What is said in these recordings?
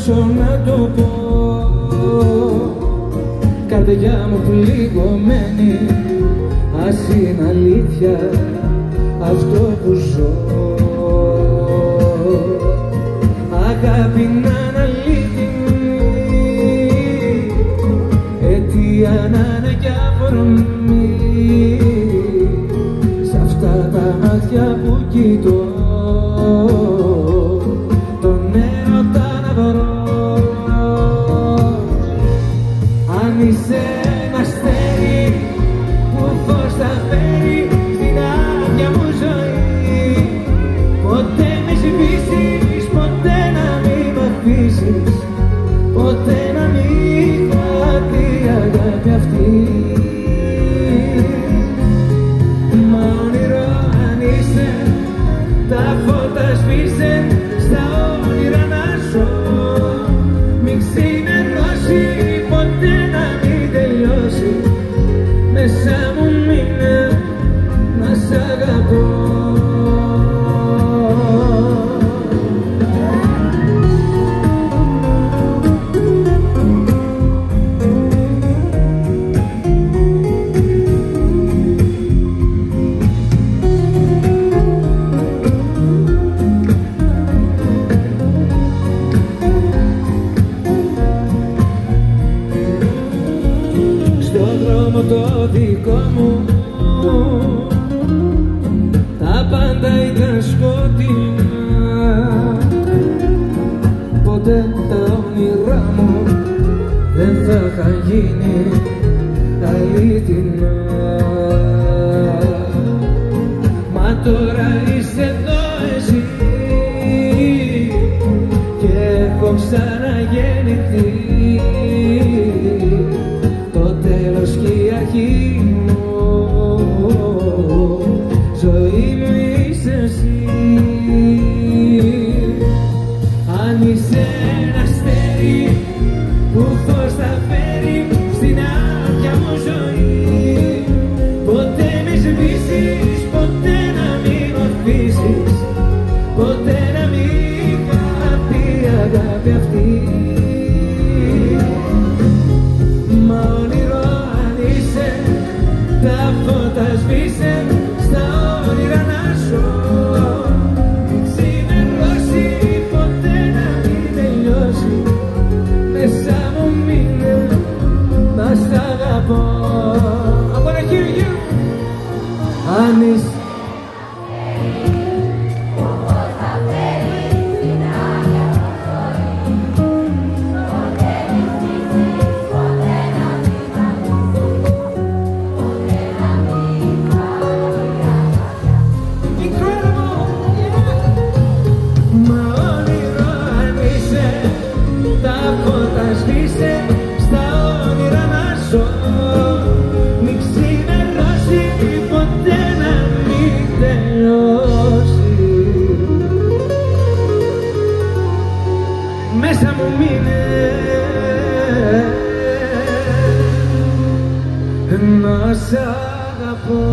μπορέσω να το πω. Καρδιά μου πληγωμένη, ας είναι αλήθεια αυτό που ζω. Αγάπη να είναι αλήθεια, αιτία να είναι κι αφορμή, σ' αυτά τα μάτια που κοιτώ τον έρωτα να βρω. Αν είσαι ένα αστέρι που φως θα φέρει στην άδεια μου ζωή, ποτέ μη σβήσεις, ποτέ να μην μ' αφήσεις, ποτέ να μην χαθεί η αγάπη αυτή. Μα όνειρο αν είσαι, τα φώτα σβήσε, στα όνειρα να ζω. Μην ξημερώσει, ποτέ να μην τελειώσει, μέσα μου μείνε να σ' αγαπώ. Το δικό μου τα πάντα ήταν σκοτεινά, ποτέ τα όνειρά μου δεν θα είχαν γίνει αληθινά. Μα τώρα είσαι εδώ εσύ και έχω ξαναγεννηθεί, το τέλος και η αρχή μου, ζωή μου είσαι εσύ. Αν είσαι ένα αστέρι που φως θα φέρει στην άδεια μου ζωή, ποτέ μη σβήσεις, ποτέ να μην μ' αφήσεις, ποτέ να μην χαθεί η αγάπη αυτή. Μα όνειρο αν είσαι, τα φώτα σβήσε, στα όνειρα να ζω. Μην ξημερώσει, ποτέ να μην τελειώσει, μέσα μου μείνε να σ' αγαπώ. I wanna hear you. Αν είσαι στα όνειρα να ζω, μην ξημερώσει, ποτέ να μην τελειώσει, μέσα μου μείνε να σ' αγαπώ.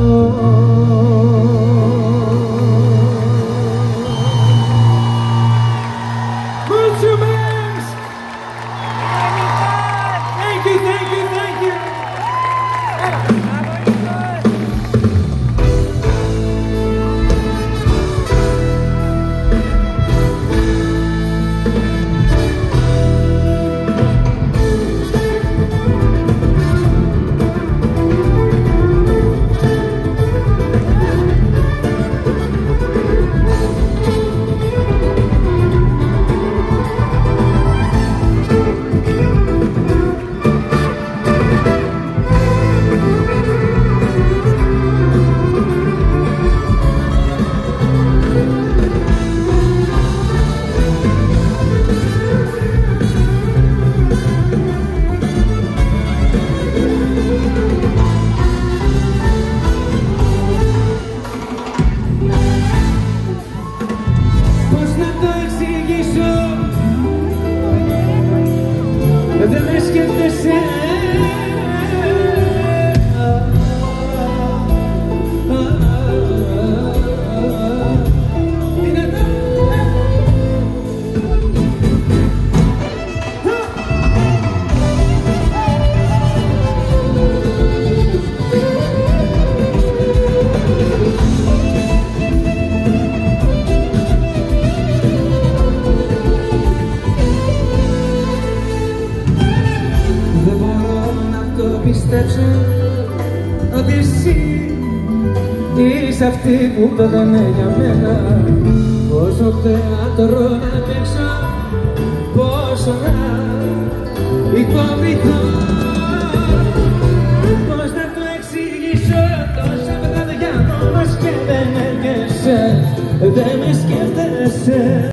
Δεν με σκέφτεσαι, αυτή που πέθανε για μένα. Πόσο θέατρο να παίξω, πόσο να υποβηθώ. Πώς να το εξηγήσω, τόσα παιδιά μόνος και δεν έρχεσαι, δεν με σκέφτεσαι.